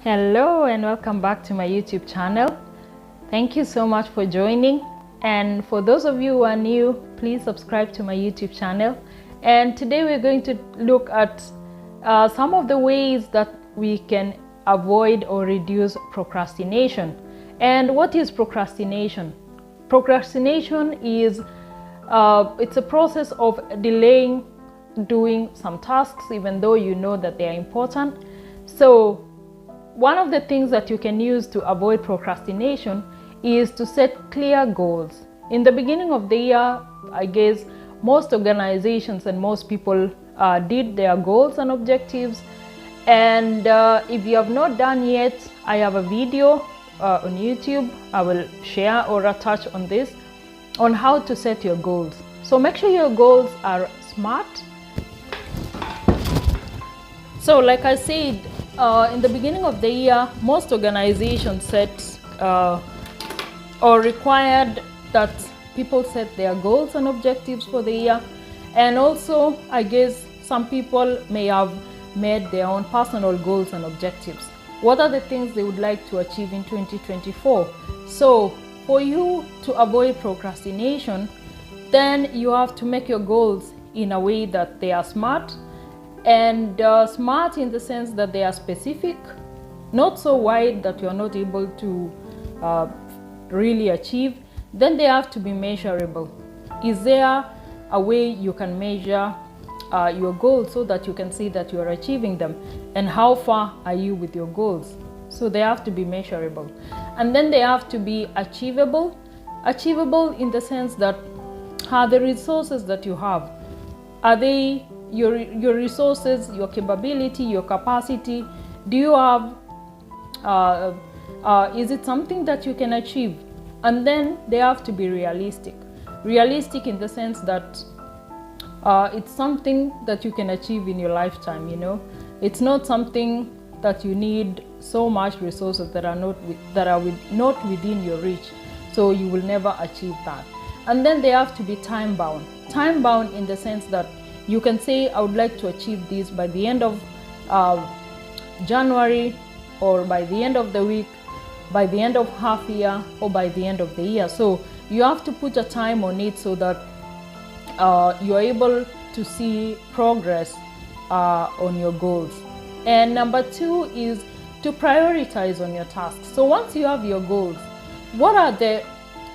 Hello and welcome back to my YouTube channel. Thank you so much for joining, and for those of you who are new, please subscribe to my YouTube channel. And today we're going to look at some of the ways that we can avoid or reduce procrastination. And what is procrastination? Procrastination is it's a process of delaying doing some tasks even though you know that they are important. So one of the things that you can use to avoid procrastination is to set clear goals. In the beginning of the year, I guess most organizations and most people did their goals and objectives. And if you have not done yet, I have a video on YouTube. I will share or attach on this on how to set your goals. So make sure your goals are SMART. So like I said, in the beginning of the year, most organizations set or required that people set their goals and objectives for the year. And also, I guess some people may have made their own personal goals and objectives. What are the things they would like to achieve in 2024? So for you to avoid procrastination, then you have to make your goals in a way that they are SMART. And SMART in the sense that they are specific, not so wide that you are not able to really achieve. Then they have to be measurable. Is there a way you can measure your goals so that you can see that you are achieving them? And how far are you with your goals? So they have to be measurable. And then they have to be achievable. Achievable in the sense that are the resources that you have, are they your resources, your capability, your capacity? Do you have is it something that you can achieve? And then they have to be realistic. Realistic in the sense that it's something that you can achieve in your lifetime. It's not something that you need so much resources that are not within your reach, so you will never achieve that. And then they have to be time bound. Time bound in the sense that you can say, I would like to achieve this by the end of January, or by the end of the week, by the end of half year, or by the end of the year. So you have to put a time on it so that you're able to see progress on your goals. And number 2 is to prioritize on your tasks. So once you have your goals, what are the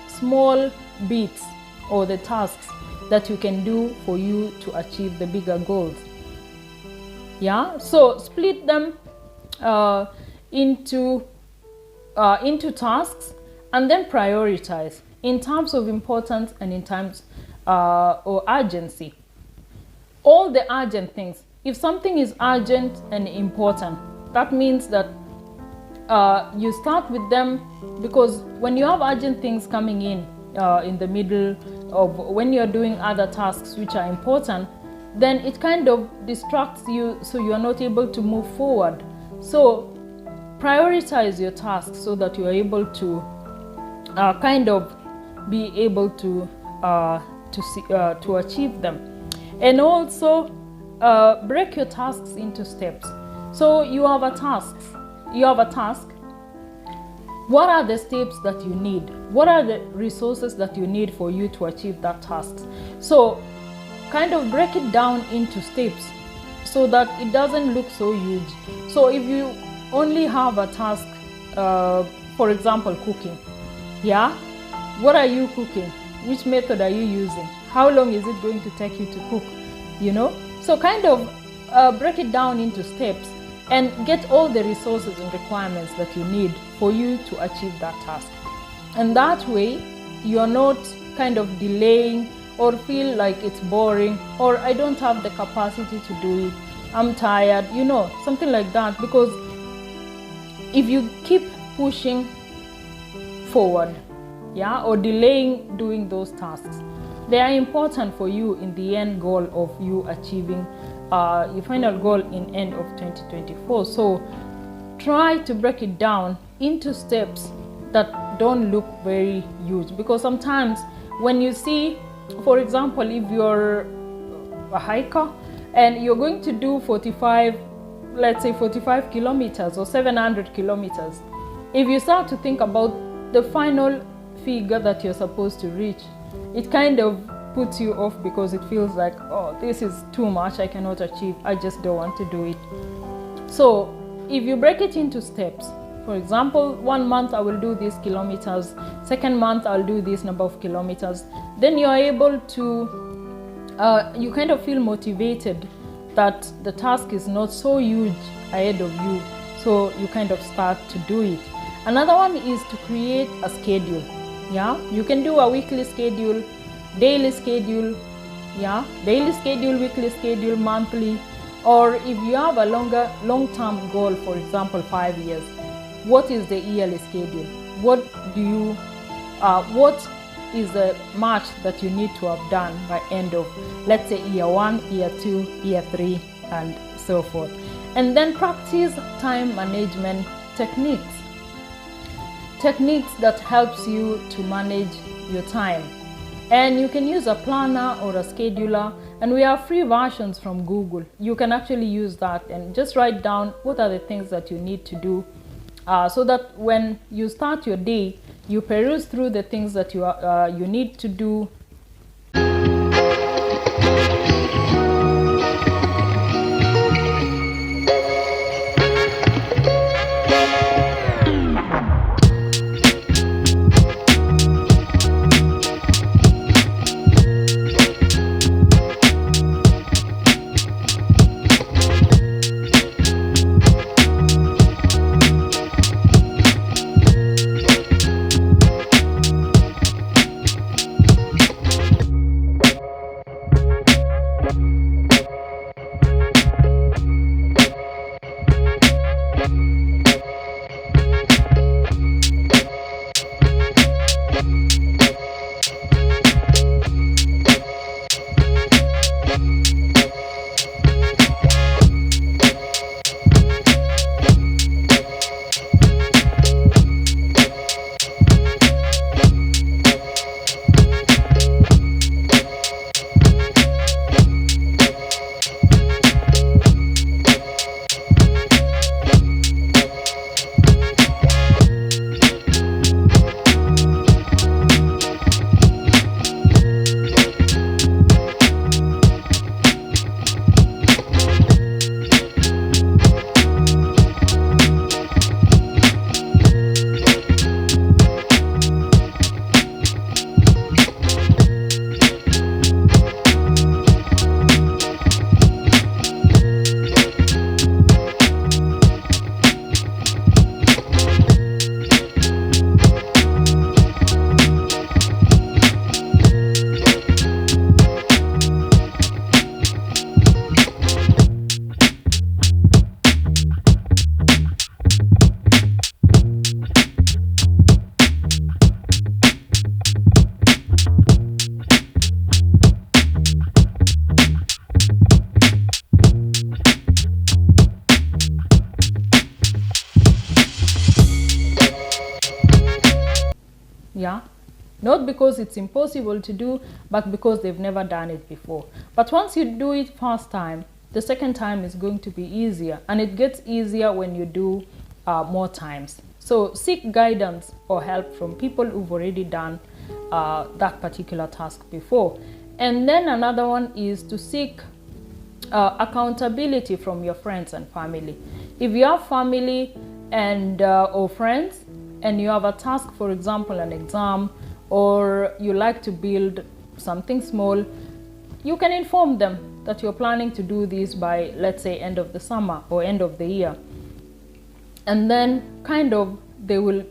small bits or the tasks that you can do for you to achieve the bigger goals? Yeah, so split them into tasks, and then prioritize in terms of importance and in terms or urgency. All the urgent things. If something is urgent and important, that means that you start with them, because when you have urgent things coming in the middle of when you're doing other tasks which are important, then it kind of distracts you, so you are not able to move forward. So prioritize your tasks so that you are able to kind of be able to achieve them. And also break your tasks into steps. So you have a task. What are the steps that you need? What are the resources that you need for you to achieve that task? So kind of break it down into steps so that it doesn't look so huge. So if you only have a task, for example, cooking, yeah? What are you cooking? Which method are you using? How long is it going to take you to cook? So kind of break it down into steps and get all the resources and requirements that you need for you to achieve that task. And that way, you're not kind of delaying or feel like it's boring, or I don't have the capacity to do it, I'm tired, something like that. Because if you keep pushing forward, yeah, or delaying doing those tasks, they are important for you in the end goal of you achieving your final goal in end of 2024. So try to break it down into steps that don't look very huge, because sometimes when you see, for example, if you're a hiker and you're going to do 45 let's say 45 kilometers or 700 kilometers, if you start to think about the final figure that you're supposed to reach, it kind of puts you off because it feels like, oh, this is too much, I cannot achieve, I just don't want to do it. So if you break it into steps, for example, 1 month I will do these kilometers, second month I'll do this number of kilometers, then you're able to, you kind of feel motivated that the task is not so huge ahead of you, so you kind of start to do it. Another one is to create a schedule. Yeah, you can do a weekly schedule, daily schedule, yeah, daily schedule, weekly schedule, monthly, or if you have a long-term goal, for example 5 years, what is the yearly schedule? What is the march that you need to have done by end of, let's say, year 1, year 2, year 3, and so forth. And then practice time management techniques that helps you to manage your time. And you can use a planner or a scheduler, and we have free versions from Google. You can actually use that and just write down what are the things that you need to do, so that when you start your day, you peruse through the things that you need to do. Yeah, not because it's impossible to do, but because they've never done it before. But once you do it first time, the second time is going to be easier, and it gets easier when you do more times. So seek guidance or help from people who've already done that particular task before. And then another one is to seek accountability from your friends and family. If you have family and or friends, and you have a task, for example, an exam, or you like to build something small, you can inform them that you're planning to do this by, let's say, end of the summer or end of the year. And then kind of they will,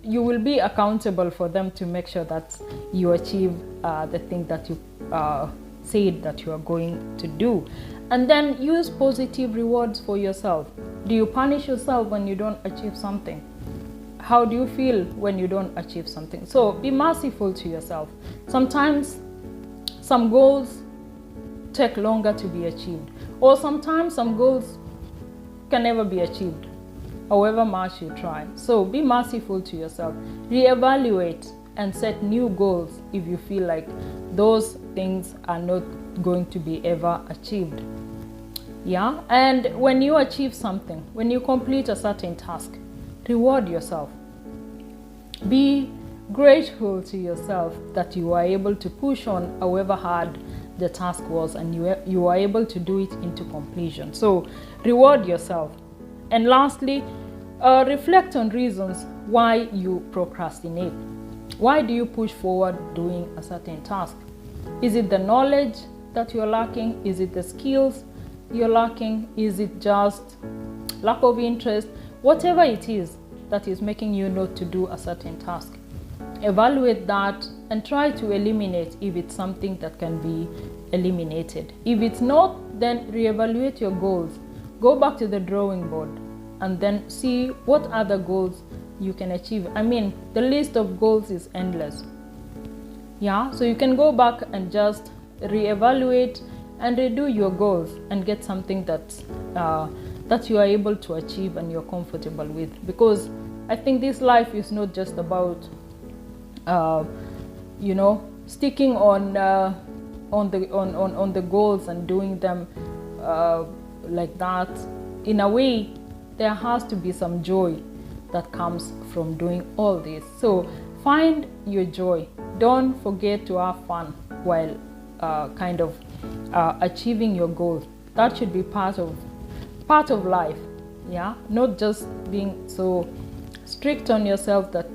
you will be accountable for them to make sure that you achieve the thing that you said that you are going to do. And then use positive rewards for yourself. Do you punish yourself when you don't achieve something? How do you feel when you don't achieve something? So be merciful to yourself. Sometimes some goals take longer to be achieved, or sometimes some goals can never be achieved, however much you try. So be merciful to yourself. Reevaluate and set new goals if you feel like those things are not going to be ever achieved. Yeah, and when you achieve something, when you complete a certain task, reward yourself. Be grateful to yourself that you are able to push on however hard the task was, and you are able to do it into completion. So reward yourself. And lastly, reflect on reasons why you procrastinate. Why do you push forward doing a certain task? Is it the knowledge that you're lacking? Is it the skills you're lacking? Is it just lack of interest? Whatever it is that is making you not to do a certain task, evaluate that and try to eliminate if it's something that can be eliminated. If it's not, then reevaluate your goals. Go back to the drawing board and then see what other goals you can achieve. I mean, the list of goals is endless. Yeah, so you can go back and just reevaluate and redo your goals and get something that you are able to achieve and you're comfortable with. Because I think this life is not just about sticking on the goals and doing them like that. In a way, there has to be some joy that comes from doing all this. So find your joy. Don't forget to have fun while achieving your goals. That should be part of life. Yeah, not just being so strict on yourself that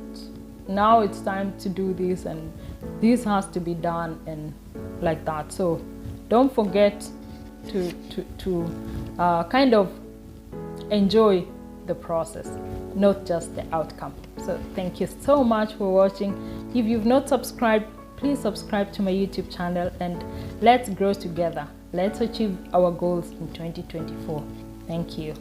now it's time to do this and this has to be done and like that. So don't forget to enjoy the process, not just the outcome. So thank you so much for watching. If you've not subscribed, please subscribe to my YouTube channel and let's grow together. Let's achieve our goals in 2024. Thank you.